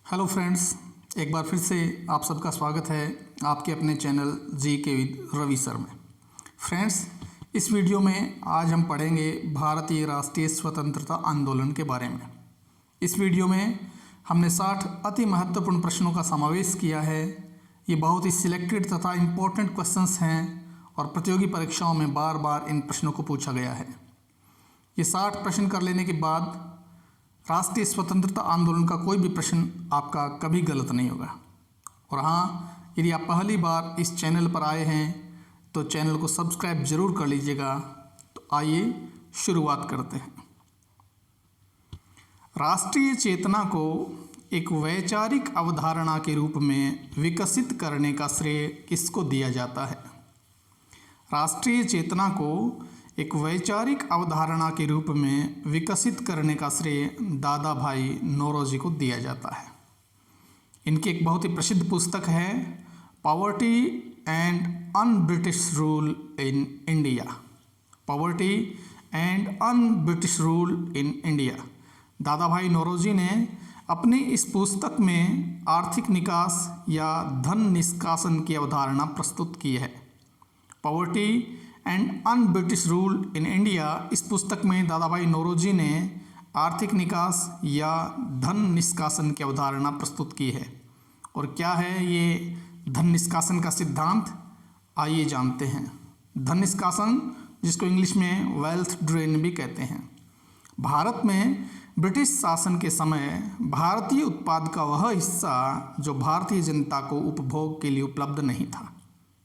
Hello friends, एक बार फिर से आप सबका स्वागत है आपके अपने चैनल जी के विद रवि सर में। फ्रेंड्स, इस वीडियो में आज हम पढ़ेंगे भारतीय राष्ट्रीय स्वतंत्रता आंदोलन के बारे में। इस वीडियो में हमने 60 अति महत्वपूर्ण प्रश्नों का समावेश किया है। ये बहुत ही सिलेक्टेड तथा इम्पोर्टेंट क्वेश्चंस हैं और प्रतियोगी परीक्षाओं में बार बार इन प्रश्नों को पूछा गया है। ये 60 प्रश्न कर लेने के बाद राष्ट्रीय स्वतंत्रता आंदोलन का कोई भी प्रश्न आपका कभी गलत नहीं होगा। और हाँ, यदि आप पहली बार इस चैनल पर आए हैं तो चैनल को सब्सक्राइब जरूर कर लीजिएगा। तो आइए शुरुआत करते हैं। राष्ट्रीय चेतना को एक वैचारिक अवधारणा के रूप में विकसित करने का श्रेय किसको दिया जाता है? राष्ट्रीय चेतना को एक वैचारिक अवधारणा के रूप में विकसित करने का श्रेय दादा भाई नौरोजी को दिया जाता है। इनकी एक बहुत ही प्रसिद्ध पुस्तक है poverty and un British rule in India. Poverty and un British rule in India. दादा भाई नौरोजी ने अपनी इस पुस्तक में आर्थिक निकास या धन निष्कासन की अवधारणा प्रस्तुत की है। Poverty and un British rule in India, इस पुस्तक में दादा भाई नौरोजी ने आर्थिक निकास या धन निष्कासन की अवधारणा प्रस्तुत की है। और क्या है ये धन निष्कासन का सिद्धांत? आइए जानते हैं। धन निष्कासन, जिसको इंग्लिश में वेल्थ ड्रेन भी कहते हैं। भारत में ब्रिटिश शासन के समय भारतीय उत्पाद का वह हिस्सा जो भारतीय जनता को उपभोग के लिए उपलब्ध नहीं था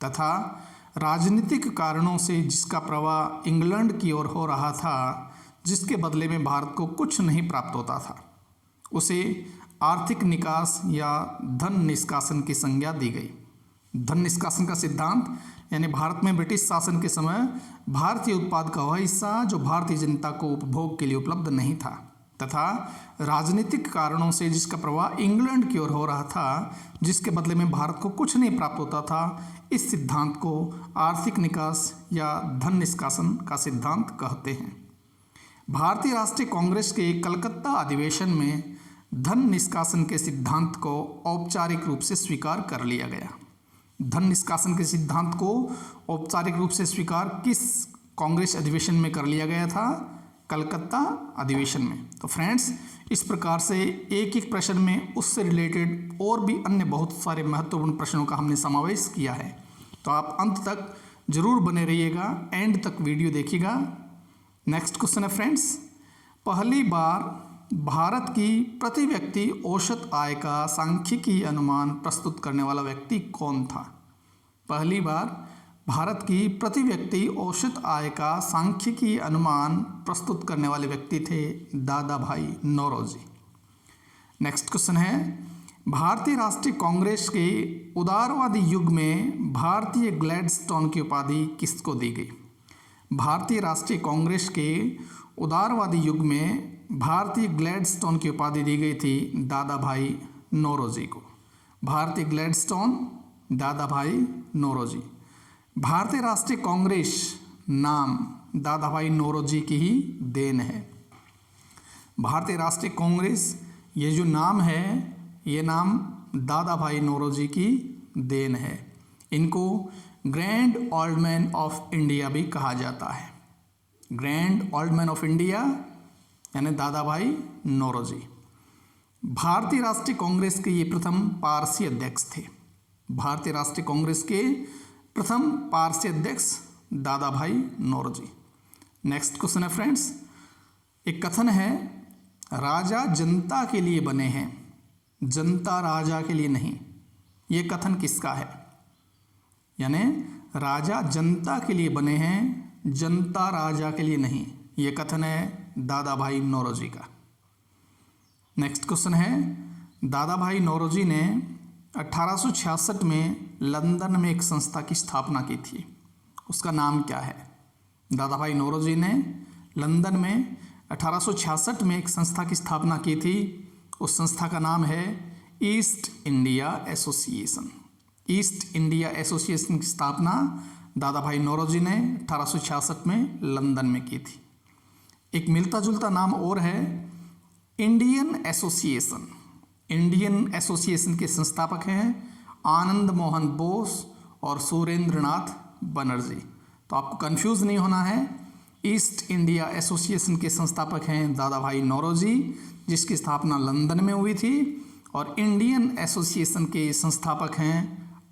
तथा राजनीतिक कारणों से जिसका प्रवाह इंग्लैंड की ओर हो रहा था, जिसके बदले में भारत को कुछ नहीं प्राप्त होता था, उसे आर्थिक निकास या धन निष्कासन की संज्ञा दी गई। धन निष्कासन का सिद्धांत यानी भारत में ब्रिटिश शासन के समय भारतीय उत्पाद का वह हिस्सा जो भारतीय जनता को उपभोग के लिए उपलब्ध नहीं था तथा राजनीतिक कारणों से जिसका प्रवाह इंग्लैंड की ओर हो रहा था, जिसके बदले में भारत को कुछ नहीं प्राप्त होता था, इस सिद्धांत को आर्थिक निकास या धन निष्कासन का सिद्धांत कहते हैं। भारतीय राष्ट्रीय कांग्रेस के कलकत्ता अधिवेशन में धन निष्कासन के सिद्धांत को औपचारिक रूप से स्वीकार कर लिया गया। धन निष्कासन के सिद्धांत को औपचारिक रूप से स्वीकार किस कांग्रेस अधिवेशन में कर लिया गया था? कलकत्ता अधिवेशन में। तो फ्रेंड्स, इस प्रकार से एक एक प्रश्न में उससे रिलेटेड और भी अन्य बहुत सारे महत्वपूर्ण प्रश्नों का हमने समावेश किया है। तो आप अंत तक जरूर बने रहिएगा, एंड तक वीडियो देखिएगा। नेक्स्ट क्वेश्चन है फ्रेंड्स, पहली बार भारत की प्रति व्यक्ति औसत आय का सांख्यिकीय अनुमान प्रस्तुत करने वाला व्यक्ति कौन था? पहली बार भारत की प्रति व्यक्ति औसत आय का सांख्यिकीय अनुमान प्रस्तुत करने वाले व्यक्ति थे दादा भाई नौरोजी। नेक्स्ट क्वेश्चन है, भारतीय राष्ट्रीय कांग्रेस के उदारवादी युग में भारतीय ग्लैडस्टोन की उपाधि किसको दी गई? भारतीय राष्ट्रीय कांग्रेस के उदारवादी युग में भारतीय ग्लैडस्टोन की उपाधि दी गई थी दादा भाई नौरोजी को। भारतीय ग्लैडस्टोन, दादा भाई नौरोजी। भारतीय राष्ट्रीय कांग्रेस नाम दादा भाई नौरोजी की ही देन है। भारतीय राष्ट्रीय कांग्रेस, ये जो नाम है, ये नाम दादा भाई नौरोजी की देन है। इनको grand old man of India भी कहा जाता है। Grand old man of India यानी दादा भाई नौरोजी। भारतीय राष्ट्रीय कांग्रेस के ये प्रथम पारसी अध्यक्ष थे। भारतीय राष्ट्रीय कांग्रेस के प्रथम पारसी अध्यक्ष दादा भाई नौरोजी। नेक्स्ट क्वेश्चन है फ्रेंड्स, एक कथन है, राजा जनता के लिए बने हैं, जनता राजा के लिए नहीं। ये कथन किसका है? यानी राजा जनता के लिए बने हैं, जनता राजा के लिए नहीं। ये कथन है दादा भाई नौरोजी का। नेक्स्ट क्वेश्चन है, दादा भाई नौरोजी ने 1866 में लंदन में एक संस्था की स्थापना की थी। उसका नाम क्या है? दादा भाई नौरोजी ने लंदन में 1866 में एक संस्था की स्थापना की थी। उस संस्था का नाम है east India association. East India association की स्थापना दादा भाई नौरोजी ने 1866 में लंदन में की थी। एक मिलता जुलता नाम और है इंडियन एसोसिएशन। इंडियन एसोसिएशन के संस्थापक हैं आनंद मोहन बोस और सुरेंद्रनाथ बनर्जी। तो आपको कंफ्यूज नहीं होना है। ईस्ट इंडिया एसोसिएशन के संस्थापक हैं दादा भाई नौरोजी, जिसकी स्थापना लंदन में हुई थी, और इंडियन एसोसिएशन के संस्थापक हैं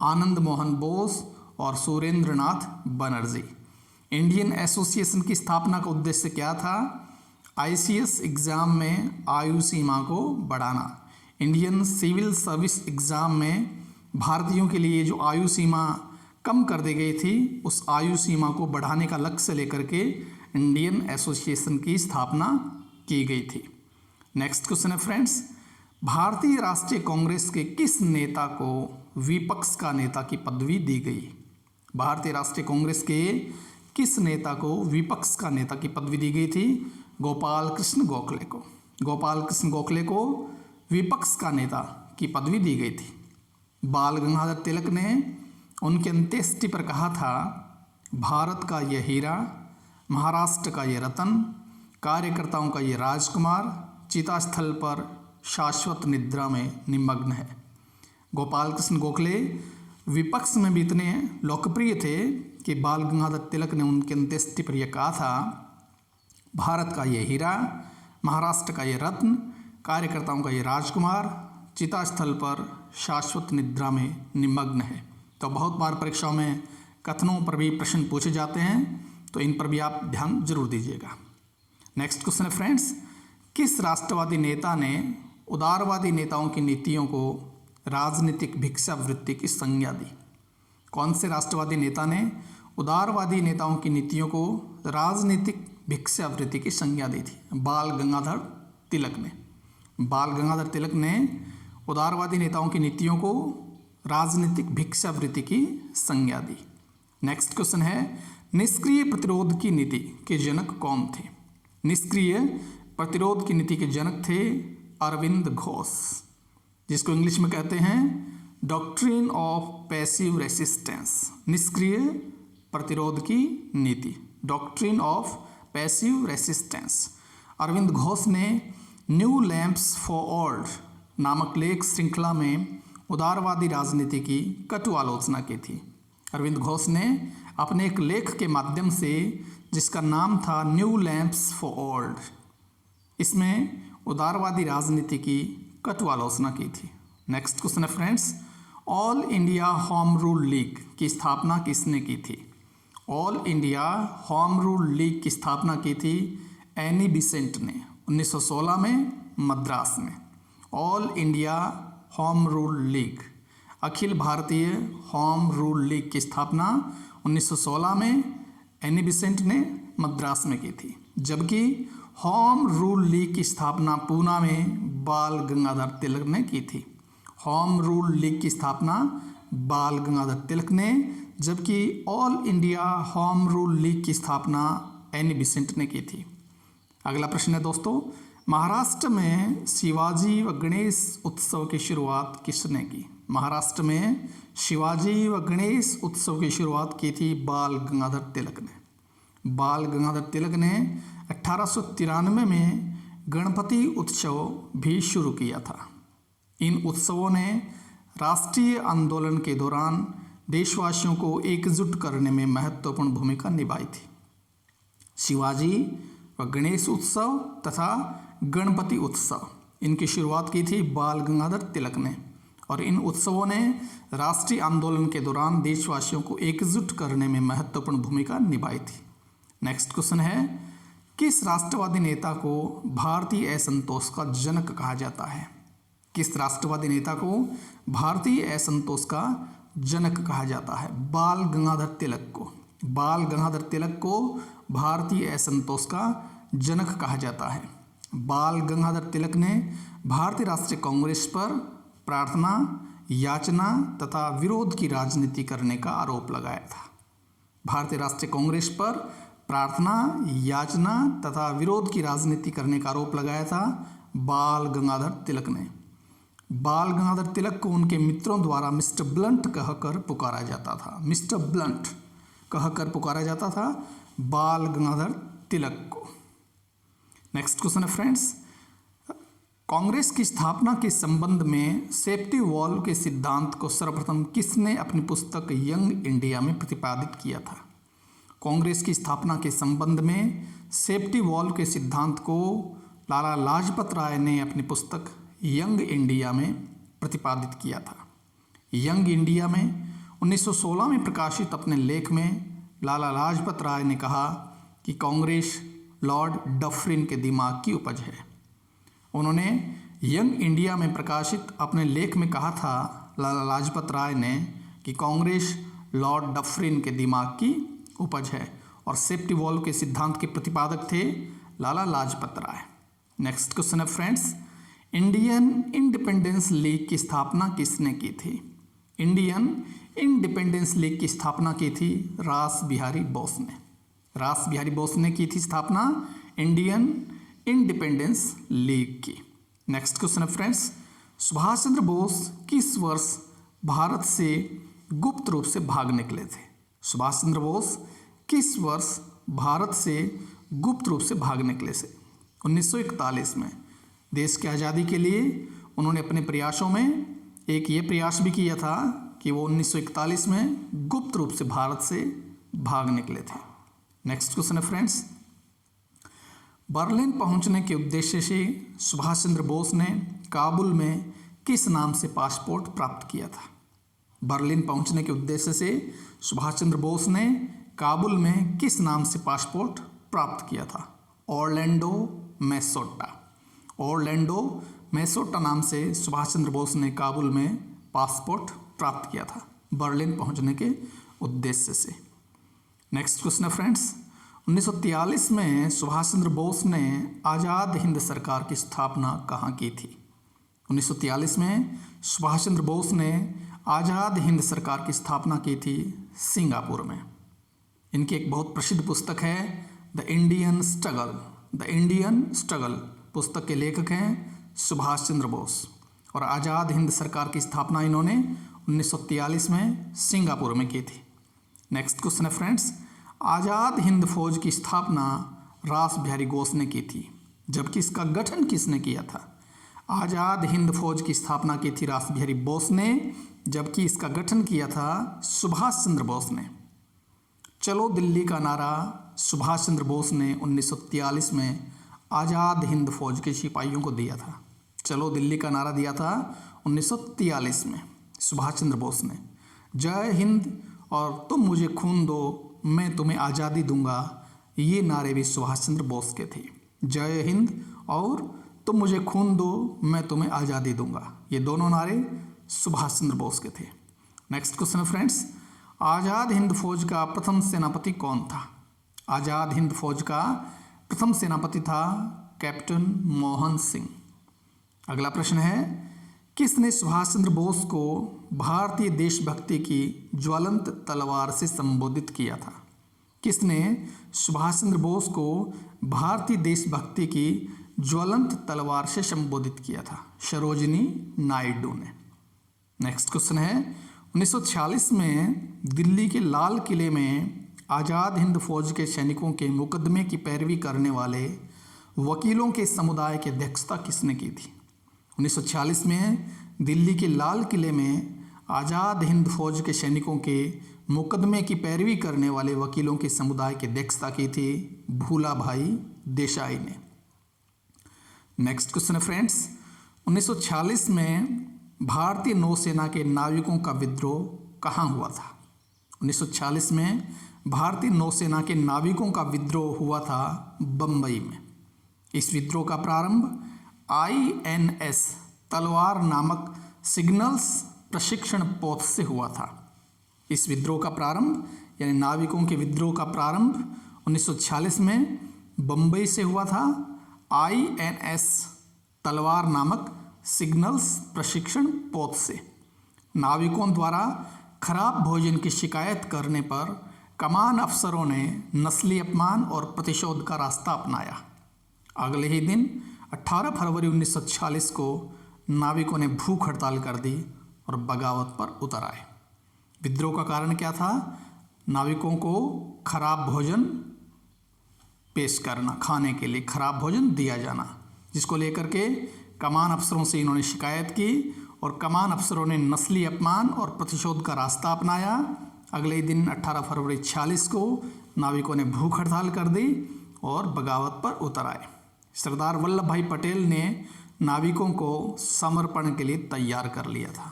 आनंद मोहन बोस और सुरेंद्रनाथ बनर्जी। इंडियन एसोसिएशन की स्थापना का उद्देश्य क्या था? आईसीएस एग्ज़ाम में आयु सीमा को बढ़ाना। इंडियन सिविल सर्विस एग्ज़ाम में भारतीयों के लिए जो आयु सीमा कम कर दी गई थी, उस आयु सीमा को बढ़ाने का लक्ष्य लेकर के इंडियन एसोसिएशन की स्थापना की गई थी। नेक्स्ट क्वेश्चन है फ्रेंड्स, भारतीय राष्ट्रीय कांग्रेस के किस नेता को विपक्ष का नेता की पदवी दी गई? भारतीय राष्ट्रीय कांग्रेस के किस नेता को विपक्ष का नेता की पदवी दी गई थी? गोपाल कृष्ण गोखले को। गोपाल कृष्ण गोखले को विपक्ष का नेता की पदवी दी गई थी। बाल गंगाधर तिलक ने उनके अंत्येष्टि पर कहा था, भारत का यह हीरा, महाराष्ट्र का यह रतन, कार्यकर्ताओं का यह राजकुमार चिता स्थल पर शाश्वत निद्रा में निमग्न है। गोपाल कृष्ण गोखले विपक्ष में भी इतने लोकप्रिय थे कि बाल गंगाधर तिलक ने उनके अंत्येष्टि पर यह कहा था, भारत का यह हीरा, महाराष्ट्र का यह रत्न, कार्यकर्ताओं का यह राजकुमार चिता स्थल पर शाश्वत निद्रा में निमग्न है। तो बहुत बार परीक्षाओं में कथनों पर भी प्रश्न पूछे जाते हैं, तो इन पर भी आप ध्यान जरूर दीजिएगा। नेक्स्ट क्वेश्चन है फ्रेंड्स, किस राष्ट्रवादी नेता ने उदारवादी नेताओं की नीतियों को राजनीतिक भिक्षावृत्ति की संज्ञा दी? कौन से राष्ट्रवादी नेता ने उदारवादी नेताओं की नीतियों को राजनीतिक भिक्षावृत्ति की संज्ञा दी थी? बाल गंगाधर तिलक ने। बाल गंगाधर तिलक ने उदारवादी नेताओं की नीतियों को राजनीतिक भिक्षावृत्ति की संज्ञा दी। नेक्स्ट क्वेश्चन है, निष्क्रिय प्रतिरोध की नीति के जनक कौन थे? निष्क्रिय प्रतिरोध की नीति के जनक थे अरविंद घोष, जिसको इंग्लिश में कहते हैं डॉक्ट्रिन ऑफ पैसिव रेसिस्टेंस। निष्क्रिय प्रतिरोध की नीति, doctrine of passive resistance. Aurobindo Ghosh ने न्यू लैंप्स फॉर ओल्ड नामक लेख श्रृंखला में उदारवादी राजनीति की कटु आलोचना की थी। अरविंद घोष ने अपने एक लेख के माध्यम से, जिसका नाम था न्यू लैंप्स फॉर ओल्ड, इसमें उदारवादी राजनीति की कटु आलोचना की थी। नेक्स्ट क्वेश्चन है friends, all India home rule league की स्थापना किसने की थी? All India home rule league की स्थापना की थी एनी बेसेंट ने 1916 में मद्रास में। All India home rule league, अखिल भारतीय होम रूल लीग की स्थापना 1916 में एनी बेसेंट ने मद्रास में की थी, जबकि होम रूल लीग की स्थापना पूना में बाल गंगाधर तिलक ने की थी। होम रूल लीग की स्थापना बाल गंगाधर तिलक ने, जबकि all India home rule league की स्थापना एनी बेसेंट ने की थी। अगला प्रश्न है दोस्तों, महाराष्ट्र में शिवाजी व गणेश उत्सव की शुरुआत किसने की? महाराष्ट्र में शिवाजी व गणेश उत्सव की शुरुआत की थी बाल गंगाधर तिलक ने। बाल गंगाधर तिलक ने 1893 में गणपति उत्सव भी शुरू किया था। इन उत्सवों ने राष्ट्रीय आंदोलन के दौरान देशवासियों को एकजुट करने में महत्वपूर्ण भूमिका निभाई थी। शिवाजी व गणेश उत्सव तथा गणपति उत्सव, इनकी शुरुआत की थी बाल गंगाधर तिलक ने, और इन उत्सवों ने राष्ट्रीय आंदोलन के दौरान देशवासियों को एकजुट करने में महत्वपूर्ण भूमिका निभाई थी। नेक्स्ट क्वेश्चन है, किस राष्ट्रवादी नेता को भारतीय असंतोष का जनक कहा जाता है? किस राष्ट्रवादी नेता को भारतीय असंतोष का जनक कहा जाता है? बाल गंगाधर तिलक को। बाल गंगाधर तिलक को भारतीय असंतोष का जनक कहा जाता है। बाल गंगाधर तिलक ने भारतीय राष्ट्रीय कांग्रेस पर प्रार्थना, याचना तथा विरोध की राजनीति करने का आरोप लगाया था। भारतीय राष्ट्रीय कांग्रेस पर प्रार्थना, याचना तथा विरोध की राजनीति करने का आरोप लगाया था बाल गंगाधर तिलक ने। बाल गंगाधर तिलक को उनके मित्रों द्वारा मिस्टर ब्लंट कहकर पुकारा जाता था। मिस्टर ब्लंट कहकर पुकारा जाता था बाल गंगाधर तिलक को। नेक्स्ट क्वेश्चन है फ्रेंड्स, कांग्रेस की स्थापना के संबंध में सेफ्टी वॉल्व के सिद्धांत को सर्वप्रथम किसने अपनी पुस्तक यंग इंडिया में प्रतिपादित किया था? कांग्रेस की स्थापना के संबंध में सेफ्टी वॉल्व के सिद्धांत को लाला लाजपत राय ने अपनी पुस्तक यंग इंडिया में प्रतिपादित किया था। यंग इंडिया में 1916 में प्रकाशित अपने लेख में लाला लाजपत राय ने कहा कि कांग्रेस लॉर्ड डफरिन के दिमाग की उपज है। उन्होंने यंग इंडिया में प्रकाशित अपने लेख में कहा था लाला लाजपत राय ने कि कांग्रेस लॉर्ड डफरिन के दिमाग की उपज है और सेफ्टी वॉल्व के सिद्धांत के प्रतिपादक थे लाला लाजपत राय। नेक्स्ट क्वेश्चन है फ्रेंड्स, इंडियन इंडिपेंडेंस लीग की स्थापना किसने की थी? इंडियन इंडिपेंडेंस लीग की स्थापना की थी रास बिहारी बोस ने। रास बिहारी बोस ने की थी स्थापना इंडियन इंडिपेंडेंस लीग की। नेक्स्ट क्वेश्चन है फ्रेंड्स, सुभाष चंद्र बोस किस वर्ष भारत से गुप्त रूप से भाग निकले थे? सुभाष चंद्र बोस किस वर्ष भारत से गुप्त रूप से भाग निकले थे? 1941 में। देश की आज़ादी के लिए उन्होंने अपने प्रयासों में एक ये प्रयास भी किया था कि वो 1941 में गुप्त रूप से भारत से भाग निकले थे। नेक्स्ट क्वेश्चन है फ्रेंड्स, बर्लिन पहुंचने के उद्देश्य से सुभाष चंद्र बोस ने काबुल में किस नाम से पासपोर्ट प्राप्त किया था? बर्लिन पहुंचने के उद्देश्य से सुभाष चंद्र बोस ने काबुल में किस नाम से पासपोर्ट प्राप्त किया था? ऑरलैंडो मैसोटा। ऑरलैंडो मैसोटा नाम से सुभाष चंद्र बोस ने काबुल में पासपोर्ट प्राप्त किया था बर्लिन पहुंचने के उद्देश्य से। नेक्स्ट क्वेश्चन है फ्रेंड्स, 1943 में सुभाष चंद्र बोस ने आज़ाद हिंद सरकार की स्थापना कहाँ की थी? 1943 में सुभाष चंद्र बोस ने आज़ाद हिंद सरकार की स्थापना की थी सिंगापुर में। इनकी एक बहुत प्रसिद्ध पुस्तक है the Indian struggle. The Indian struggle पुस्तक के लेखक हैं सुभाष चंद्र बोस और आज़ाद हिंद सरकार की स्थापना इन्होंने 1943 में सिंगापुर में की थी। नेक्स्ट क्वेश्चन है फ्रेंड्स, आज़ाद हिंद फौज की स्थापना रास बिहारी बोस ने की थी, जबकि इसका गठन किसने किया था? आज़ाद हिंद फौज की स्थापना की थी रास बिहारी बोस ने, जबकि इसका गठन किया था सुभाष चंद्र बोस ने। चलो दिल्ली का नारा सुभाष चंद्र बोस ने 1943 में आज़ाद हिंद फौज के सिपाहियों को दिया था। चलो दिल्ली का नारा दिया था 1943 में सुभाष चंद्र बोस ने। जय हिंद और तुम मुझे खून दो मैं तुम्हें आज़ादी दूंगा, ये नारे भी सुभाष चंद्र बोस के थे। जय हिंद और तुम मुझे खून दो मैं तुम्हें आज़ादी दूंगा, ये दोनों नारे सुभाष चंद्र बोस के थे। Next question friends, Azad Hind फौज का प्रथम सेनापति कौन था? आज़ाद हिंद फौज का प्रथम सेनापति था कैप्टन मोहन सिंह। अगला प्रश्न है, किसने सुभाष चंद्र बोस को भारतीय देशभक्ति की ज्वलंत तलवार से संबोधित किया था? किसने सुभाष चंद्र बोस को भारतीय देशभक्ति की ज्वलंत तलवार से संबोधित किया था? सरोजिनी नायडू ने। नेक्स्ट क्वेश्चन है, 1946 में दिल्ली के लाल किले में आज़ाद हिंद फौज के सैनिकों के मुकदमे की पैरवी करने वाले वकीलों के समुदाय की अध्यक्षता किसने की थी? 1946 में दिल्ली के लाल किले में आज़ाद हिंद फौज के सैनिकों के मुकदमे की पैरवी करने वाले वकीलों के समुदाय की अध्यक्षता की थी भूला भाई देसाई ने। नेक्स्ट क्वेश्चन है फ्रेंड्स, 1946 में भारतीय नौसेना के नाविकों का विद्रोह कहाँ हुआ था? 1946 में भारतीय नौसेना के नाविकों का विद्रोह हुआ था बम्बई में। इस विद्रोह का प्रारंभ INS तलवार नामक सिग्नल्स प्रशिक्षण पोत से हुआ था। इस विद्रोह का प्रारंभ यानी नाविकों के विद्रोह का प्रारंभ 1946 में बम्बई से हुआ था। INS तलवार नामक सिग्नल्स प्रशिक्षण पोत से नाविकों द्वारा खराब भोजन की शिकायत करने पर कमान अफसरों ने नस्ली अपमान और प्रतिशोध का रास्ता अपनाया। अगले ही दिन 18 फरवरी 1946 को नाविकों ने भूख हड़ताल कर दी और बगावत पर उतर आए। विद्रोह का कारण क्या था? नाविकों को खराब भोजन पेश करना, खाने के लिए खराब भोजन दिया जाना, जिसको लेकर के कमान अफसरों से इन्होंने शिकायत की और कमान अफसरों ने नस्ली अपमान और प्रतिशोध का रास्ता अपनाया। अगले दिन 18 फरवरी 46 को नाविकों ने भूख हड़ताल कर दी और बगावत पर उतर आए। सरदार वल्लभ भाई पटेल ने नाविकों को समर्पण के लिए तैयार कर लिया था।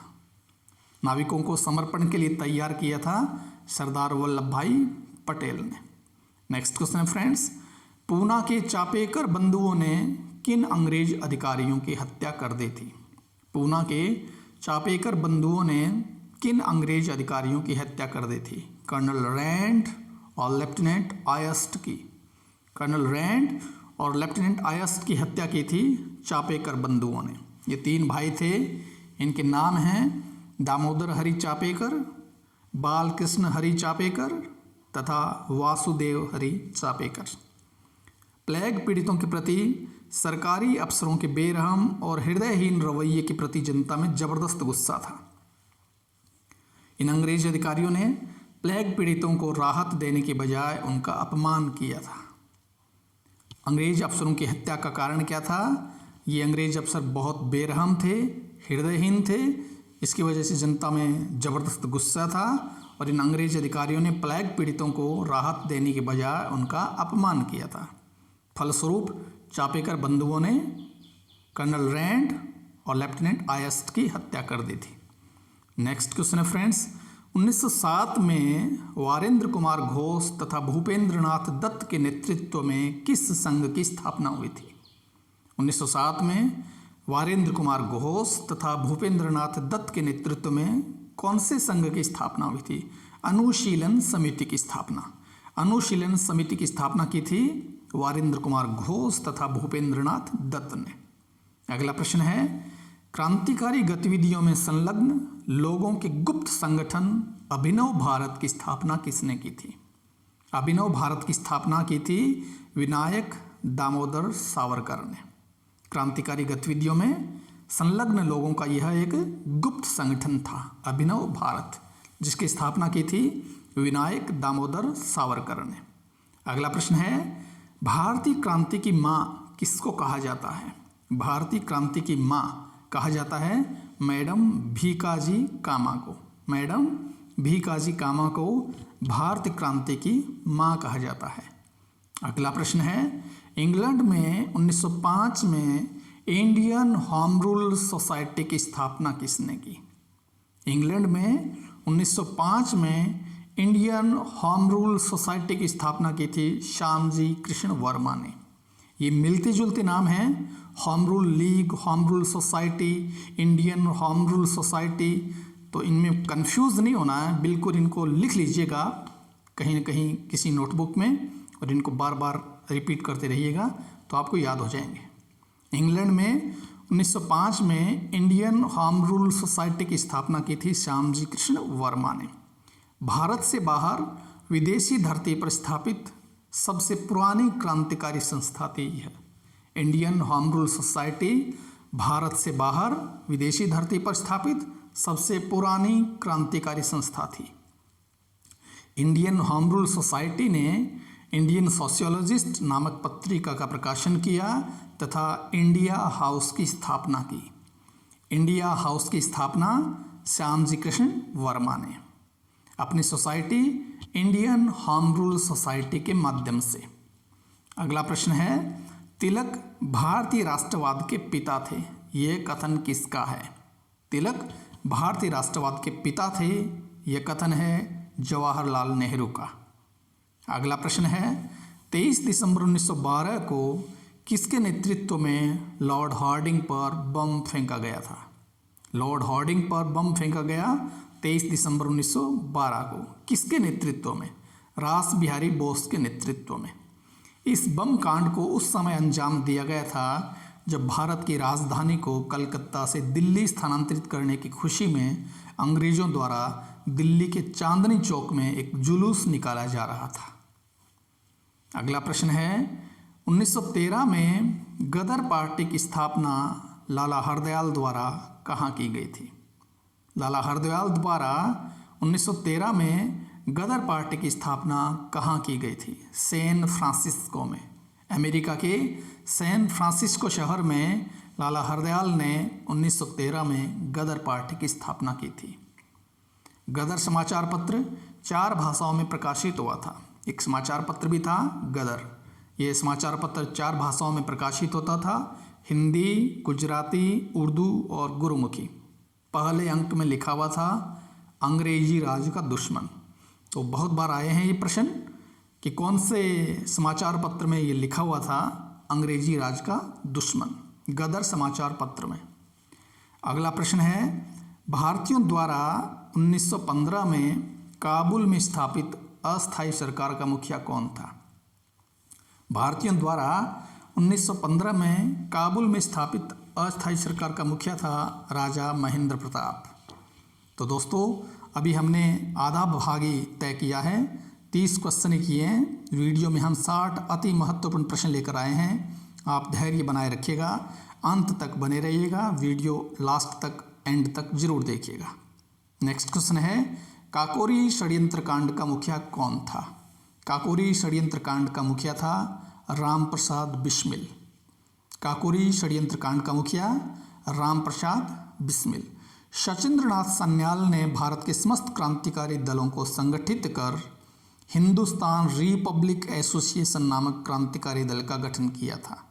नाविकों को समर्पण के लिए तैयार किया था सरदार वल्लभ भाई पटेल ने। नेक्स्ट क्वेश्चन है फ्रेंड्स, पूना के चापेकर बंधुओं ने किन अंग्रेज अधिकारियों की हत्या कर दी थी? पूना के चापेकर बंधुओं ने किन अंग्रेज अधिकारियों की हत्या कर दी थी? कर्नल रैंड और लेफ्टिनेंट आयस्ट की। कर्नल रैंड और लेफ्टिनेंट आयस्ट की हत्या की थी चापेकर बंधुओं ने। ये 3 भाई थे, इनके नाम हैं दामोदर हरि चापेकर, बालकृष्ण हरि चापेकर तथा वासुदेव हरि चापेकर। प्लेग पीड़ितों के प्रति सरकारी अफसरों के बेरहम और हृदयहीन रवैये के प्रति जनता में जबरदस्त गुस्सा था। इन अंग्रेज अधिकारियों ने प्लेग पीड़ितों को राहत देने के बजाय उनका अपमान किया था। अंग्रेज अफसरों की हत्या का कारण क्या था? ये अंग्रेज अफसर बहुत बेरहम थे, हृदयहीन थे, इसकी वजह से जनता में ज़बरदस्त गुस्सा था और इन अंग्रेज अधिकारियों ने प्लेग पीड़ितों को राहत देने के बजाय उनका अपमान किया था। फलस्वरूप चापेकर बंधुओं ने कर्नल रैंड और लेफ्टिनेंट आयस्ट की हत्या कर दी थी। नेक्स्ट क्वेश्चन है फ्रेंड्स, 1907 में वारेंद्र कुमार घोष तथा भूपेंद्र नाथ दत्त के नेतृत्व में किस संघ की स्थापना हुई थी? 1907 में वारेंद्र कुमार घोष तथा भूपेंद्र नाथ दत्त के नेतृत्व में कौन से संघ की स्थापना हुई थी? अनुशीलन समिति की स्थापना। अनुशीलन समिति की स्थापना की थी वारेंद्र कुमार घोष तथा भूपेंद्र नाथ दत्त ने। अगला प्रश्न है, क्रांतिकारी गतिविधियों में संलग्न लोगों के गुप्त संगठन अभिनव भारत की स्थापना किसने की थी? अभिनव भारत की स्थापना की थी विनायक दामोदर सावरकर ने। क्रांतिकारी गतिविधियों में संलग्न लोगों का यह एक गुप्त संगठन था अभिनव भारत, जिसकी स्थापना की थी विनायक दामोदर सावरकर ने। अगला प्रश्न है, भारतीय क्रांति की माँ किसको कहा जाता है? भारतीय क्रांति की माँ कहा जाता है मैडम भीकाजी कामा को। मैडम भीकाजी कामा को भारतीय क्रांति की माँ कहा जाता है। अगला प्रश्न है, इंग्लैंड में 1905 में इंडियन होम रूल सोसाइटी की स्थापना किसने की? इंग्लैंड में 1905 में इंडियन होम रूल सोसाइटी की स्थापना की थी श्यामजी कृष्ण वर्मा ने। ये मिलते जुलते नाम हैं, home rule league, home rule society, Indian home rule society, तो इनमें कंफ्यूज नहीं होना है, बिल्कुल इनको लिख लीजिएगा कहीं न कहीं किसी नोटबुक में और इनको बार बार रिपीट करते रहिएगा तो आपको याद हो जाएंगे। इंग्लैंड में 1905 में इंडियन होम रूल सोसाइटी की स्थापना की थी श्यामजी कृष्ण वर्मा ने। भारत से बाहर विदेशी धरती पर स्थापित सबसे पुरानी क्रांतिकारी संस्था थी यह। Indian home rule society Bharat से बाहर विदेशी धरती पर स्थापित सबसे पुरानी क्रांतिकारी संस्था थी। इंडियन होम रूल सोसाइटी ने इंडियन सोशियोलॉजिस्ट नामक पत्रिका का प्रकाशन किया तथा इंडिया हाउस की स्थापना की। इंडिया हाउस की स्थापना श्यामजी कृष्ण वर्मा ने। अपनी society Indian home rule society के माध्यम से। अगला प्रश्न है, तिलक भारतीय राष्ट्रवाद के पिता थे, ये कथन किसका है? तिलक भारतीय राष्ट्रवाद के पिता थे, यह कथन है जवाहरलाल नेहरू का। अगला प्रश्न है, 23 दिसंबर 1912 को किसके नेतृत्व में लॉर्ड हार्डिंग पर बम फेंका गया था? लॉर्ड हार्डिंग पर बम फेंका गया 23 दिसंबर 1912 को। किसके नेतृत्व में? रास बिहारी बोस के नेतृत्व में। इस बम कांड को उस समय अंजाम दिया गया था जब भारत की राजधानी को कलकत्ता से दिल्ली स्थानांतरित करने की खुशी में अंग्रेजों द्वारा दिल्ली के चांदनी चौक में एक जुलूस निकाला जा रहा था। अगला प्रश्न है, 1913 में गदर पार्टी की स्थापना लाला हरदयाल द्वारा कहाँ की गई थी? लाला हरदयाल द्वारा 1913 में गदर पार्टी की स्थापना कहाँ की गई थी? सैन फ्रांसिस्को में। अमेरिका के सैन फ्रांसिस्को शहर में लाला हरदयाल ने 1913 में गदर पार्टी की स्थापना की थी। गदर समाचार पत्र 4 भाषाओं में प्रकाशित हुआ था। एक समाचार पत्र भी था गदर। ये समाचार पत्र 4 भाषाओं में प्रकाशित होता था, हिंदी, गुजराती, उर्दू और गुरुमुखी। पहले अंक में लिखा हुआ था अंग्रेजी राज का दुश्मन। तो बहुत बार आए हैं ये प्रश्न कि कौन से समाचार पत्र में ये लिखा हुआ था अंग्रेजी राज का दुश्मन, गदर समाचार पत्र में। अगला प्रश्न है, भारतीयों द्वारा 1915 में काबुल में स्थापित अस्थायी सरकार का मुखिया कौन था? भारतीयों द्वारा 1915 में काबुल में स्थापित अस्थायी सरकार का मुखिया था राजा महेंद्र प्रताप। तो दोस्तों अभी हमने आधा भाग ही तय किया है, 30 क्वेश्चन किए हैं। वीडियो में हम 60 अति महत्वपूर्ण प्रश्न लेकर आए हैं। आप धैर्य बनाए रखिएगा, अंत तक बने रहिएगा, वीडियो लास्ट तक एंड तक जरूर देखिएगा। नेक्स्ट क्वेश्चन है, काकोरी षड्यंत्र कांड का मुखिया कौन था? काकोरी षड्यंत्र कांड का मुखिया था राम प्रसाद बिस्मिल। काकोरी षड्यंत्र कांड का मुखिया राम प्रसाद बिस्मिल। सचिंद्रनाथ सान्याल ने भारत के समस्त क्रांतिकारी दलों को संगठित कर हिंदुस्तान रिपब्लिक एसोसिएशन नामक क्रांतिकारी दल का गठन किया था।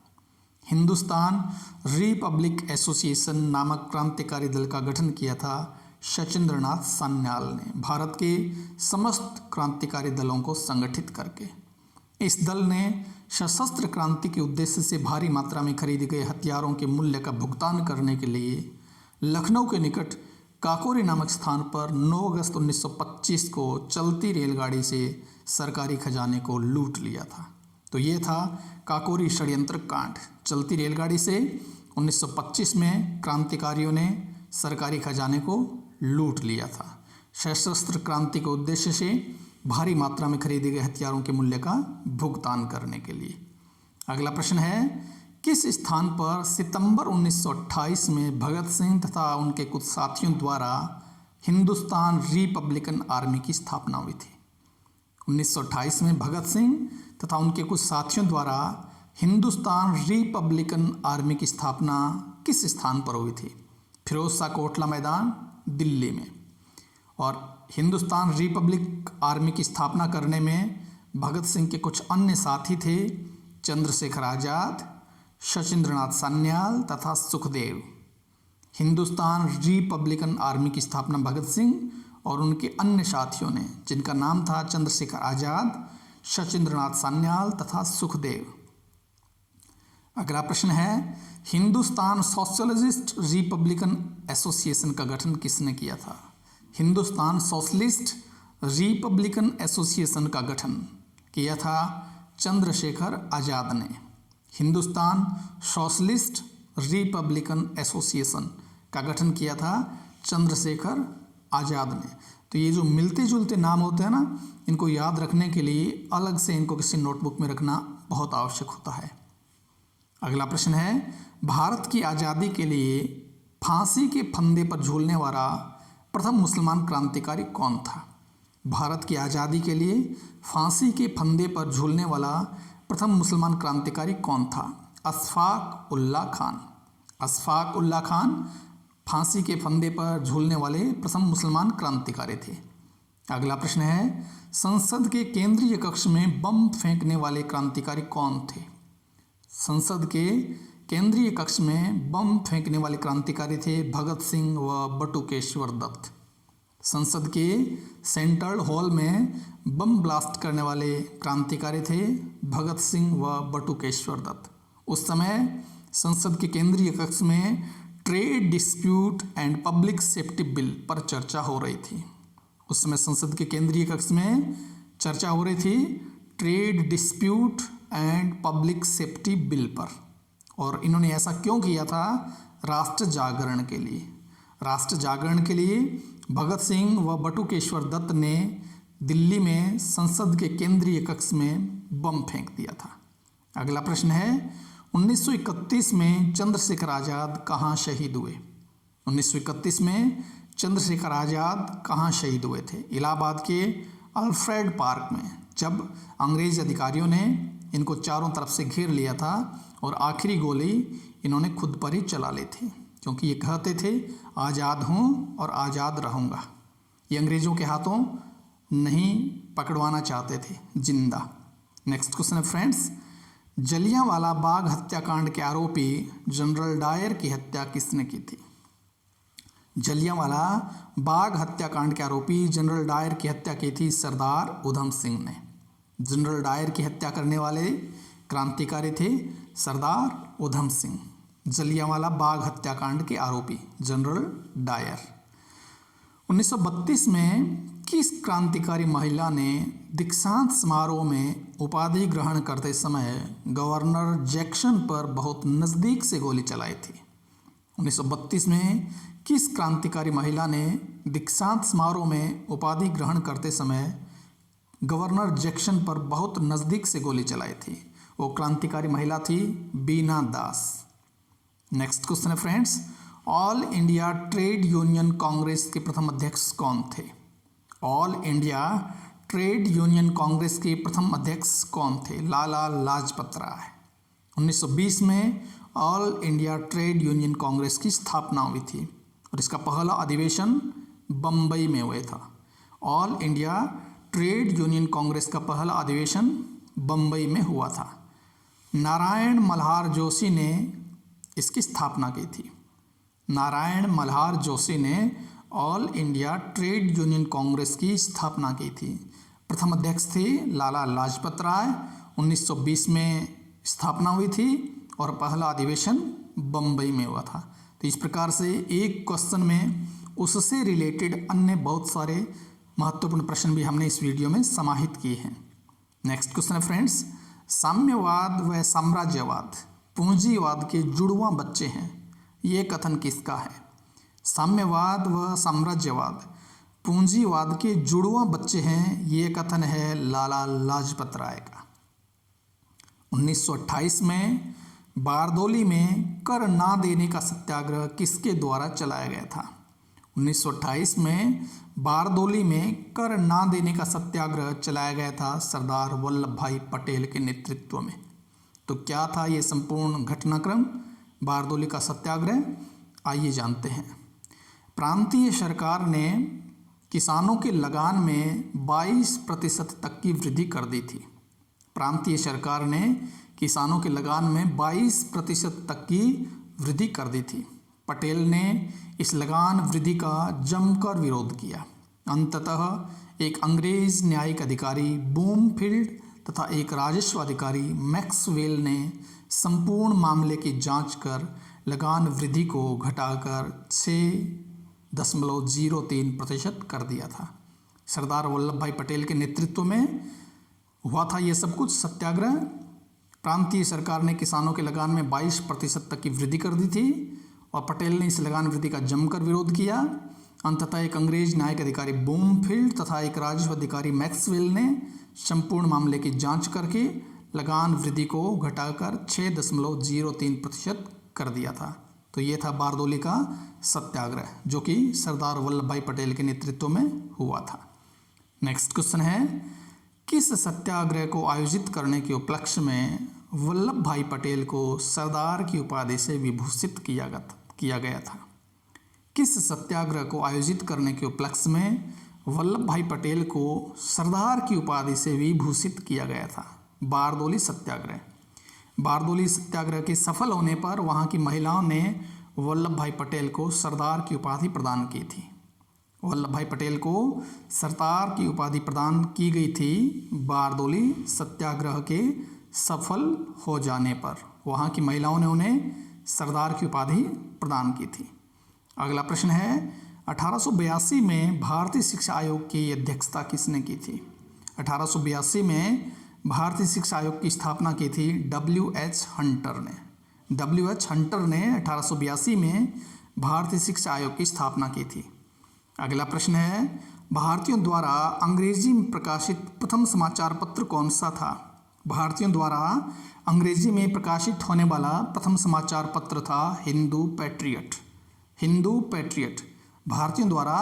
हिंदुस्तान रिपब्लिक एसोसिएशन नामक क्रांतिकारी दल का गठन किया था सचिंद्रनाथ सान्याल ने, भारत के समस्त क्रांतिकारी दलों को संगठित करके। इस दल ने सशस्त्र क्रांति के उद्देश्य से भारी मात्रा में खरीदे गए हथियारों के मूल्य का भुगतान करने के लिए लखनऊ के निकट काकोरी नामक स्थान पर 9 अगस्त 1925 को चलती रेलगाड़ी से सरकारी खजाने को लूट लिया था। तो ये था काकोरी षड्यंत्र कांड। चलती रेलगाड़ी से 1925 में क्रांतिकारियों ने सरकारी खजाने को लूट लिया था, सशस्त्र क्रांति के उद्देश्य से भारी मात्रा में खरीदे गए हथियारों के मूल्य का भुगतान करने के लिए। अगला प्रश्न है, किस स्थान पर सितंबर 1928 में भगत सिंह तथा उनके कुछ साथियों द्वारा हिंदुस्तान रिपब्लिकन आर्मी की स्थापना हुई थी? 1928 में भगत सिंह तथा उनके कुछ साथियों द्वारा हिंदुस्तान रिपब्लिकन आर्मी की स्थापना किस स्थान पर हुई थी? फिरोज शाह कोटला मैदान, दिल्ली में। और हिंदुस्तान रिपब्लिक आर्मी की स्थापना करने में भगत सिंह के कुछ अन्य साथी थे, चंद्रशेखर आज़ाद, सचिंद्रनाथ सान्याल तथा सुखदेव। हिंदुस्तान रिपब्लिकन आर्मी की स्थापना भगत सिंह और उनके अन्य साथियों ने, जिनका नाम था चंद्रशेखर आज़ाद, सचिंद्रनाथ सान्याल तथा सुखदेव। अगला प्रश्न है, हिंदुस्तान सोशलिस्ट रिपब्लिकन एसोसिएशन का गठन किसने किया था? हिंदुस्तान सोशलिस्ट रिपब्लिकन एसोसिएशन का गठन किया था चंद्रशेखर आज़ाद ने। हिंदुस्तान सोशलिस्ट रिपब्लिकन एसोसिएशन का गठन किया था चंद्रशेखर आज़ाद ने। तो ये जो मिलते जुलते नाम होते हैं ना, इनको याद रखने के लिए अलग से इनको किसी नोटबुक में रखना बहुत आवश्यक होता है। अगला प्रश्न है, भारत की आज़ादी के लिए फांसी के फंदे पर झूलने वाला प्रथम मुसलमान क्रांतिकारी कौन था? भारत की आज़ादी के लिए फांसी के फंदे पर झूलने वाला प्रथम मुसलमान क्रांतिकारी कौन था? अशफाक उल्लाह खान। अशफाक उल्लाह खान फांसी के फंदे पर झूलने वाले प्रथम मुसलमान क्रांतिकारी थे। अगला प्रश्न है, संसद के केंद्रीय कक्ष में बम फेंकने वाले क्रांतिकारी कौन थे? संसद के केंद्रीय कक्ष में बम फेंकने वाले क्रांतिकारी थे भगत सिंह व बटुकेश्वर दत्त। संसद के सेंट्रल हॉल में बम ब्लास्ट करने वाले क्रांतिकारी थे भगत सिंह व बटुकेश्वर दत्त। उस समय संसद के केंद्रीय कक्ष में trade dispute and public safety bill पर चर्चा हो रही थी। उस समय संसद के केंद्रीय कक्ष में चर्चा हो रही थी trade dispute and public safety bill पर। और इन्होंने ऐसा क्यों किया था? राष्ट्र जागरण के लिए। राष्ट्र जागरण के लिए भगत सिंह व बटुकेश्वर दत्त ने दिल्ली में संसद के केंद्रीय कक्ष में बम फेंक दिया था। अगला प्रश्न है, 1931 में चंद्रशेखर आज़ाद कहाँ शहीद हुए? 1931 में चंद्रशेखर आज़ाद कहाँ शहीद हुए थे? इलाहाबाद के अल्फ्रेड पार्क में, जब अंग्रेज अधिकारियों ने इनको चारों तरफ से घेर लिया था और आखिरी गोली इन्होंने खुद पर ही चला ली थी, क्योंकि ये कहते थे आज़ाद हूँ और आज़ाद रहूँगा। ये अंग्रेज़ों के हाथों नहीं पकड़वाना चाहते थे जिंदा। नेक्स्ट क्वेश्चन है फ्रेंड्स, जलियांवाला बाग हत्याकांड के आरोपी जनरल डायर की हत्या किसने की थी? जलियांवाला बाग हत्याकांड के आरोपी जनरल डायर की हत्या की थी सरदार उधम सिंह ने। जनरल डायर की हत्या करने वाले क्रांतिकारी थे सरदार उधम सिंह। जलियांवाला बाग हत्याकांड के आरोपी जनरल डायर। 1932 में किस क्रांतिकारी महिला ने दीक्षांत समारोह में उपाधि ग्रहण करते समय गवर्नर जैक्सन पर बहुत नज़दीक से गोली चलाई थी? 1932 में किस क्रांतिकारी महिला ने दीक्षांत समारोह में उपाधि ग्रहण करते समय गवर्नर जैक्सन पर बहुत नज़दीक से गोली चलाई थी? वो क्रांतिकारी महिला थी बीना दास। नेक्स्ट क्वेश्चन है friends, all India trade union Congress के प्रथम अध्यक्ष कौन थे? All India trade union Congress के प्रथम अध्यक्ष कौन थे? लाला लाजपत राय। 1920 में all India trade union Congress की स्थापना हुई थी और इसका पहला अधिवेशन बम्बई में हुआ था। All India trade union Congress का पहला अधिवेशन बम्बई में हुआ था। नारायण मल्हार जोशी ने इसकी स्थापना की थी। नारायण मल्हार जोशी ने all India trade union Congress की स्थापना की थी। प्रथम अध्यक्ष थे लाला लाजपत राय। 1920 में स्थापना हुई थी और पहला अधिवेशन बम्बई में हुआ था। तो इस प्रकार से एक क्वेश्चन में उससे रिलेटेड अन्य बहुत सारे महत्वपूर्ण प्रश्न भी हमने इस वीडियो में समाहित किए हैं। नेक्स्ट क्वेश्चन है फ्रेंड्स, साम्यवाद व साम्राज्यवाद पूंजीवाद के जुड़वां बच्चे हैं, ये कथन किसका है? साम्यवाद व साम्राज्यवाद पूंजीवाद के जुड़वां बच्चे हैं, ये कथन है लाला लाजपत राय का। 1928 में बारदोली में कर ना देने का सत्याग्रह किसके द्वारा चलाया गया था? 1928 में बारदोली में कर ना देने का सत्याग्रह चलाया गया था सरदार वल्लभ भाई पटेल के नेतृत्व में। तो क्या था ये संपूर्ण घटनाक्रम बारदोली का सत्याग्रह? आइए जानते हैं। प्रांतीय सरकार ने किसानों के लगान में 22% तक की वृद्धि कर दी थी। प्रांतीय सरकार ने किसानों के लगान में 22% तक की वृद्धि कर दी थी। पटेल ने इस लगान वृद्धि का जमकर विरोध किया। अंततः एक अंग्रेज न्यायिक अधिकारी बूमफील्ड तथा एक राजस्व अधिकारी मैक्सवेल ने संपूर्ण मामले की जांच कर लगान वृद्धि को घटाकर 6.03% कर दिया था। सरदार वल्लभ भाई पटेल के नेतृत्व में हुआ था ये सब कुछ सत्याग्रह। प्रांतीय सरकार ने किसानों के लगान में 22% तक की वृद्धि कर दी थी और पटेल ने इस लगान वृद्धि का जमकर विरोध किया। अंततः एक अंग्रेज न्यायिक अधिकारी बूमफील्ड तथा एक राजस्व अधिकारी मैक्सवेल ने संपूर्ण मामले की जांच करके लगान वृद्धि को घटाकर 6.03% कर दिया था। तो ये था बारदोली का सत्याग्रह जो कि सरदार वल्लभ भाई पटेल के नेतृत्व में हुआ था। नेक्स्ट क्वेश्चन है, किस सत्याग्रह को आयोजित करने के उपलक्ष्य में वल्लभ भाई पटेल को सरदार की उपाधि से विभूषित किया गया था? किस सत्याग्रह को आयोजित करने के उपलक्ष्य में वल्लभ भाई पटेल को सरदार की उपाधि से विभूषित किया गया था? बारदोली सत्याग्रह। बारदोली सत्याग्रह के सफल होने पर वहाँ की महिलाओं ने वल्लभ भाई पटेल को सरदार की उपाधि प्रदान की थी। वल्लभ भाई पटेल को सरदार की उपाधि प्रदान की गई थी बारदोली सत्याग्रह के सफल हो जाने पर। वहाँ की महिलाओं ने उन्हें सरदार की उपाधि प्रदान की थी। अगला प्रश्न है, 1882 में भारतीय शिक्षा आयोग की अध्यक्षता किसने की थी? 1882 में भारतीय शिक्षा आयोग की स्थापना की थी W.H. हंटर ने। W.H. हंटर ने 1882 में भारतीय शिक्षा आयोग की स्थापना की थी। अगला प्रश्न है, भारतीयों द्वारा अंग्रेजी में प्रकाशित प्रथम समाचार पत्र कौन सा था? भारतीयों द्वारा अंग्रेजी में प्रकाशित होने वाला प्रथम समाचार पत्र था हिंदू पैट्रियट। हिंदू पैट्रियट भारतीयों द्वारा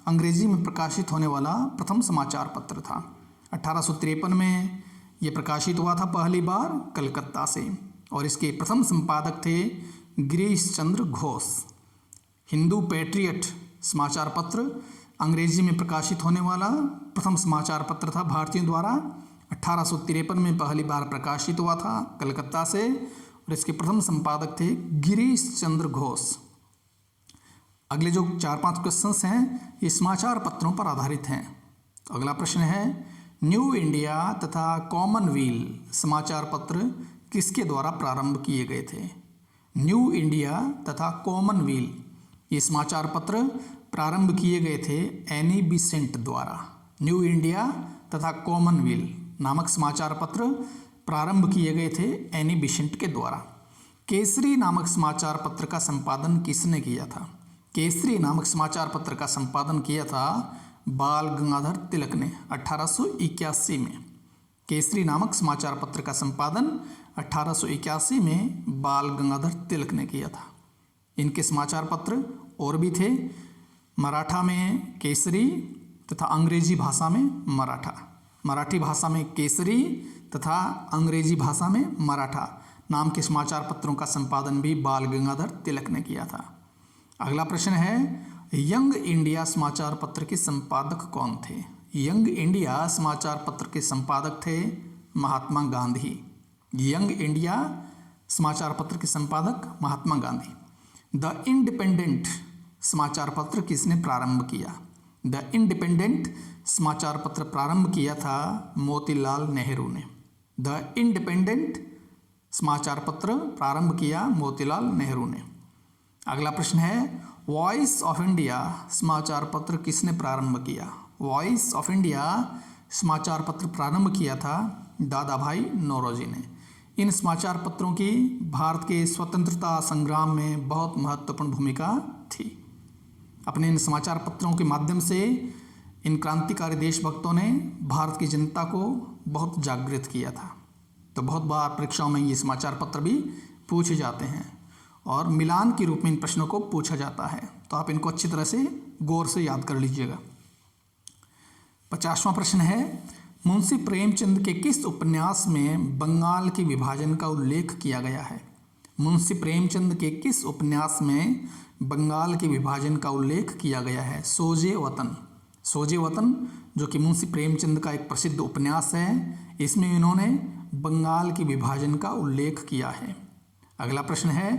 अंग्रेजी में प्रकाशित होने वाला प्रथम समाचार पत्र था। 1853 में ये प्रकाशित हुआ था पहली बार कलकत्ता से। और इसके प्रथम संपादक थे गिरीश चंद्र घोष। हिंदू पैट्रियट समाचार पत्र अंग्रेजी में प्रकाशित होने वाला प्रथम समाचार पत्र था भारतीयों द्वारा। 1853 में पहली बार प्रकाशित हुआ था कलकत्ता से, और इसके प्रथम संपादक थे गिरीश चंद्र घोष। अगले जो 4-5 क्वेश्चंस हैं ये समाचार पत्रों पर आधारित हैं। तो अगला प्रश्न है, न्यू इंडिया तथा कॉमनवेल्थ समाचार पत्र किसके द्वारा प्रारंभ किए गए थे? न्यू इंडिया तथा कॉमनवेल्थ ये समाचार पत्र प्रारंभ किए गए थे एनी बिसेंट द्वारा। न्यू इंडिया तथा कॉमनवेल्थ नामक समाचार पत्र प्रारंभ किए गए थे एनी बिसेंट के द्वारा। केसरी नामक समाचार पत्र का संपादन किसने किया था? केसरी नामक समाचार पत्र का संपादन किया था बाल गंगाधर तिलक ने 1881 में। केसरी नामक समाचार पत्र का संपादन 1881 में बाल गंगाधर तिलक ने किया था। इनके समाचार पत्र और भी थे, मराठा में केसरी तथा अंग्रेजी भाषा में मराठा। मराठी भाषा में केसरी तथा अंग्रेजी भाषा में मराठा नाम के समाचार पत्रों का संपादन भी बाल गंगाधर तिलक ने किया था। अगला प्रश्न है, यंग इंडिया समाचार पत्र के संपादक कौन थे? यंग इंडिया समाचार पत्र के संपादक थे महात्मा गांधी। यंग इंडिया समाचार पत्र के संपादक महात्मा गांधी। द इंडिपेंडेंट समाचार पत्र किसने प्रारंभ किया? द इंडिपेंडेंट समाचार पत्र प्रारंभ किया था मोतीलाल नेहरू ने। द इंडिपेंडेंट समाचार पत्र प्रारंभ किया मोतीलाल नेहरू ने। अगला प्रश्न है, वॉइस ऑफ इंडिया समाचार पत्र किसने प्रारंभ किया? वॉइस ऑफ इंडिया समाचार पत्र प्रारंभ किया था दादा भाई नौरोजी ने। इन समाचार पत्रों की भारत के स्वतंत्रता संग्राम में बहुत महत्वपूर्ण भूमिका थी। अपने इन समाचार पत्रों के माध्यम से इन क्रांतिकारी देशभक्तों ने भारत की जनता को बहुत जागृत किया था। तो बहुत बार परीक्षाओं में ये समाचार पत्र भी पूछे जाते हैं और मिलान के रूप में इन प्रश्नों को पूछा जाता है, तो आप इनको अच्छी तरह से गौर से याद कर लीजिएगा। 50वां प्रश्न है, मुंशी प्रेमचंद के किस उपन्यास में बंगाल के विभाजन का उल्लेख किया गया है? मुंशी प्रेमचंद के किस उपन्यास में बंगाल के विभाजन का उल्लेख किया गया है? सोजे वतन। सोजे वतन जो कि मुंशी प्रेमचंद का एक प्रसिद्ध उपन्यास है, इसमें इन्होंने बंगाल के विभाजन का उल्लेख किया है। अगला प्रश्न है,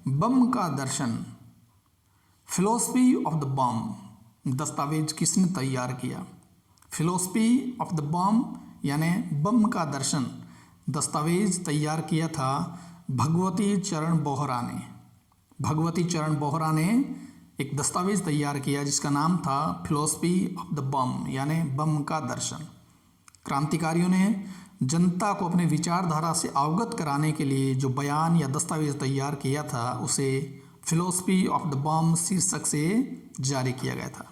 बम का दर्शन फिलोसफी ऑफ द बम दस्तावेज किसने तैयार किया? फिलोसफी ऑफ द बम यानी बम का दर्शन दस्तावेज तैयार किया था भगवती चरण बोहरा ने। भगवती चरण बोहरा ने एक दस्तावेज तैयार किया जिसका नाम था फिलोसफी ऑफ द बम यानी बम का दर्शन। क्रांतिकारियों ने जनता को अपने विचारधारा से अवगत कराने के लिए जो बयान या दस्तावेज तैयार किया था उसे फिलोसफी ऑफ द बम शीर्षक से जारी किया गया था।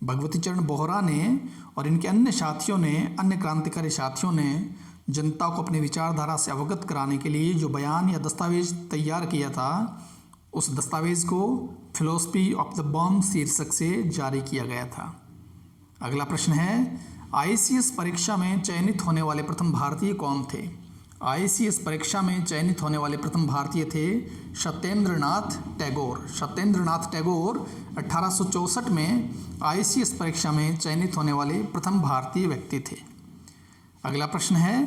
भगवती चरण बोहरा ने और इनके अन्य साथियों ने, अन्य क्रांतिकारी साथियों ने जनता को अपने विचारधारा से अवगत कराने के लिए जो बयान या दस्तावेज तैयार किया था उस दस्तावेज को फिलोसफी ऑफ द बम शीर्षक से जारी किया गया था। अगला प्रश्न है, आईसीएस परीक्षा में चयनित होने वाले प्रथम भारतीय कौन थे? आईसीएस परीक्षा में चयनित होने वाले प्रथम भारतीय थे सत्येंद्रनाथ टैगोर। सत्येंद्रनाथ टैगोर 1864 में आईसीएस परीक्षा में चयनित होने वाले प्रथम भारतीय व्यक्ति थे। अगला प्रश्न है,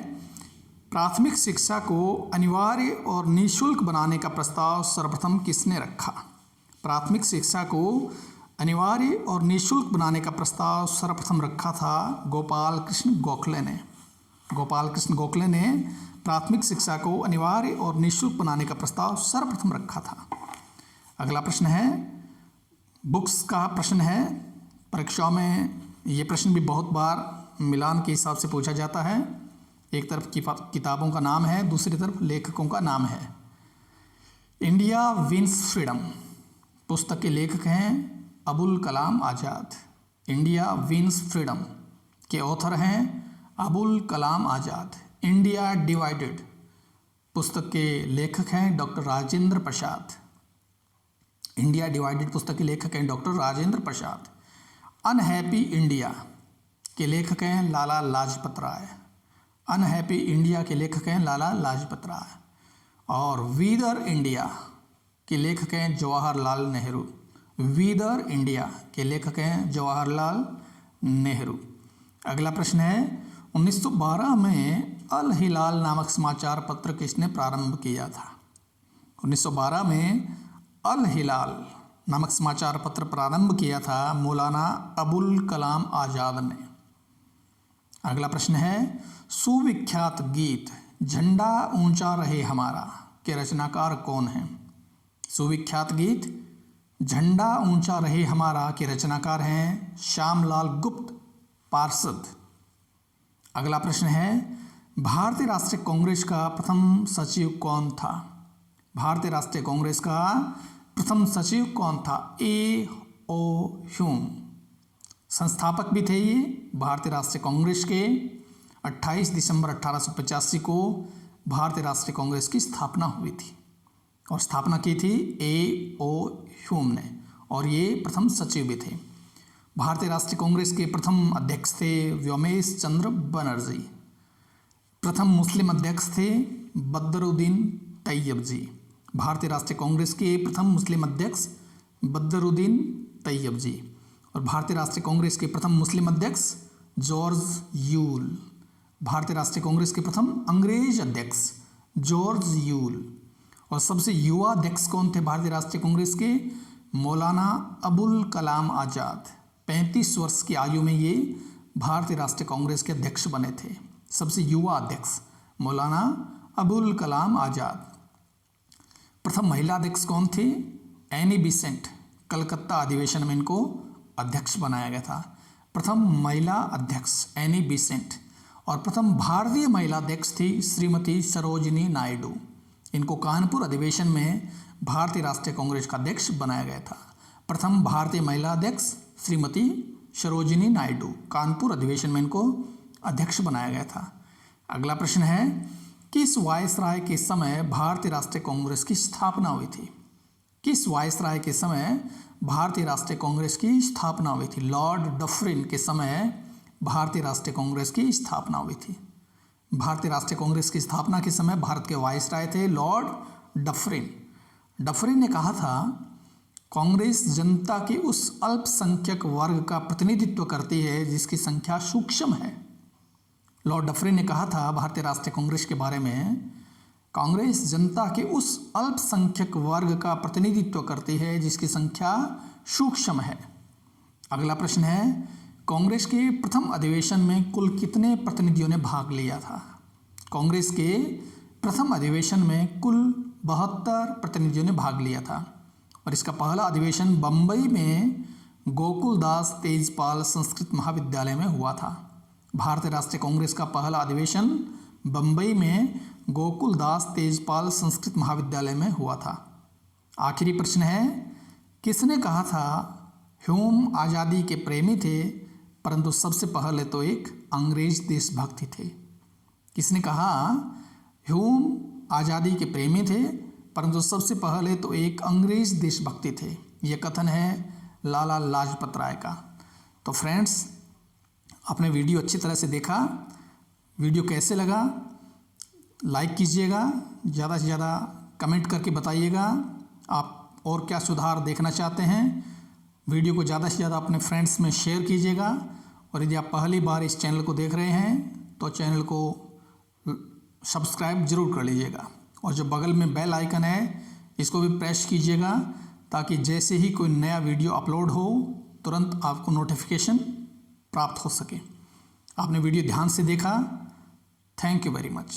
प्राथमिक शिक्षा को अनिवार्य और निःशुल्क बनाने का प्रस्ताव सर्वप्रथम किसने रखा? प्राथमिक शिक्षा को अनिवार्य और निःशुल्क बनाने का प्रस्ताव सर्वप्रथम रखा था गोपाल कृष्ण गोखले ने। गोपाल कृष्ण गोखले ने प्राथमिक शिक्षा को अनिवार्य और निःशुल्क बनाने का प्रस्ताव सर्वप्रथम रखा था। अगला प्रश्न है, बुक्स का प्रश्न है। परीक्षाओं में ये प्रश्न भी बहुत बार मिलान के हिसाब से पूछा जाता है। एक तरफ किताबों का नाम है, दूसरी तरफ लेखकों का नाम है। इंडिया विंस फ्रीडम पुस्तक के लेखक हैं Abul Kalam Azad. India wins freedom के ऑथर हैं अबुल कलाम आज़ाद। इंडिया डिवाइडेड पुस्तक के लेखक हैं doctor Rajendra Prasad. India divided पुस्तक के लेखक हैं doctor Rajendra Prasad. Unhappy India के लेखक हैं लाला लाजपत राय। अनहैप्पी इंडिया के लेखक हैं लाला लाजपत राय। और वीदर इंडिया के लेखक हैं जवाहरलाल नेहरू। वीदर इंडिया के लेखक हैं जवाहरलाल नेहरू। अगला प्रश्न है 1912 में अल हिलाल नामक समाचार पत्र किसने प्रारंभ किया था? 1912 में अल हिलाल नामक समाचार पत्र प्रारंभ किया था मौलाना अबुल कलाम आज़ाद ने। अगला प्रश्न है सुविख्यात गीत झंडा ऊंचा रहे हमारा के रचनाकार कौन हैं? सुविख्यात गीत झंडा ऊंचा रहे हमारा के रचनाकार हैं श्यामलाल गुप्त पार्षद। अगला प्रश्न है भारतीय राष्ट्रीय कांग्रेस का प्रथम सचिव कौन था? भारतीय राष्ट्रीय कांग्रेस का प्रथम सचिव कौन था? A.O. ह्यूम। संस्थापक भी थे ये भारतीय राष्ट्रीय कांग्रेस के। 28 दिसंबर 1885 को भारतीय राष्ट्रीय कांग्रेस की स्थापना हुई थी और स्थापना की थी A.O. ह्यूम ने, और ये प्रथम सचिव भी थे। भारतीय राष्ट्रीय कांग्रेस के प्रथम अध्यक्ष थे व्योमेश चंद्र बनर्जी। प्रथम मुस्लिम अध्यक्ष थे बदरुद्दीन तैयब जी। भारतीय राष्ट्रीय कांग्रेस के प्रथम मुस्लिम अध्यक्ष बदरुद्दीन तैयब जी। और भारतीय राष्ट्रीय कांग्रेस के प्रथम मुस्लिम अध्यक्ष जॉर्ज यूल। भारतीय राष्ट्रीय कांग्रेस के प्रथम अंग्रेज अध्यक्ष जॉर्ज यूल। और सबसे युवा अध्यक्ष कौन थे भारतीय राष्ट्रीय कांग्रेस के? मौलाना अबुल कलाम आज़ाद। 35 वर्ष की आयु में ये भारतीय राष्ट्रीय कांग्रेस के अध्यक्ष बने थे। सबसे युवा अध्यक्ष मौलाना अबुल कलाम आज़ाद। प्रथम महिला अध्यक्ष कौन थी? Annie Besant. कलकत्ता अधिवेशन में इनको अध्यक्ष बनाया गया था। प्रथम महिला अध्यक्ष एनी बेसेंट। और प्रथम भारतीय महिला अध्यक्ष थी श्रीमती सरोजिनी नायडू। इनको कानपुर अधिवेशन में भारतीय राष्ट्रीय कांग्रेस का अध्यक्ष बनाया गया था। प्रथम भारतीय महिला अध्यक्ष श्रीमती सरोजिनी नायडू, कानपुर अधिवेशन में इनको अध्यक्ष बनाया गया था। अगला प्रश्न है किस वायसराय के समय भारतीय राष्ट्रीय कांग्रेस की स्थापना हुई थी? किस वायसराय के समय भारतीय राष्ट्रीय कांग्रेस की स्थापना हुई थी? लॉर्ड डफरिन के समय भारतीय राष्ट्रीय कांग्रेस की स्थापना हुई थी। भारतीय राष्ट्रीय कांग्रेस की स्थापना के समय भारत के वायसराय थे लॉर्ड डफरिन। डफरिन ने कहा था कांग्रेस जनता के उस अल्पसंख्यक वर्ग का प्रतिनिधित्व करती है जिसकी संख्या सूक्ष्म है। लॉर्ड डफरिन ने कहा था भारतीय राष्ट्रीय कांग्रेस के बारे में, कांग्रेस जनता के उस अल्पसंख्यक वर्ग का प्रतिनिधित्व करती है जिसकी संख्या सूक्ष्म है। अगला प्रश्न है कांग्रेस के प्रथम अधिवेशन में कुल कितने प्रतिनिधियों ने भाग लिया था? कांग्रेस के प्रथम अधिवेशन में कुल 72 प्रतिनिधियों ने भाग लिया था। और इसका पहला अधिवेशन बम्बई में गोकुलदास तेजपाल संस्कृत महाविद्यालय में हुआ था। भारतीय राष्ट्रीय कांग्रेस का पहला अधिवेशन बम्बई में गोकुलदास तेजपाल संस्कृत महाविद्यालय में हुआ था। आखिरी प्रश्न है किसने कहा था ह्यूम आज़ादी के प्रेमी थे परंतु सबसे पहले तो एक अंग्रेज देशभक्ति थे? किसने कहा ह्यूम आज़ादी के प्रेमी थे परंतु सबसे पहले तो एक अंग्रेज देशभक्ति थे? यह कथन है लाला लाजपत राय का। तो फ्रेंड्स, आपने वीडियो अच्छी तरह से देखा। वीडियो कैसे लगा लाइक कीजिएगा, ज़्यादा से ज़्यादा कमेंट करके बताइएगा आप और क्या सुधार देखना चाहते हैं। वीडियो को ज़्यादा से ज़्यादा अपने फ्रेंड्स में शेयर कीजिएगा। और यदि आप पहली बार इस चैनल को देख रहे हैं तो चैनल को सब्सक्राइब जरूर कर लीजिएगा। और जो बगल में बेल आइकन है इसको भी प्रेस कीजिएगा ताकि जैसे ही कोई नया वीडियो अपलोड हो तुरंत आपको नोटिफिकेशन प्राप्त हो सके। आपने वीडियो ध्यान से देखा। Thank you very much.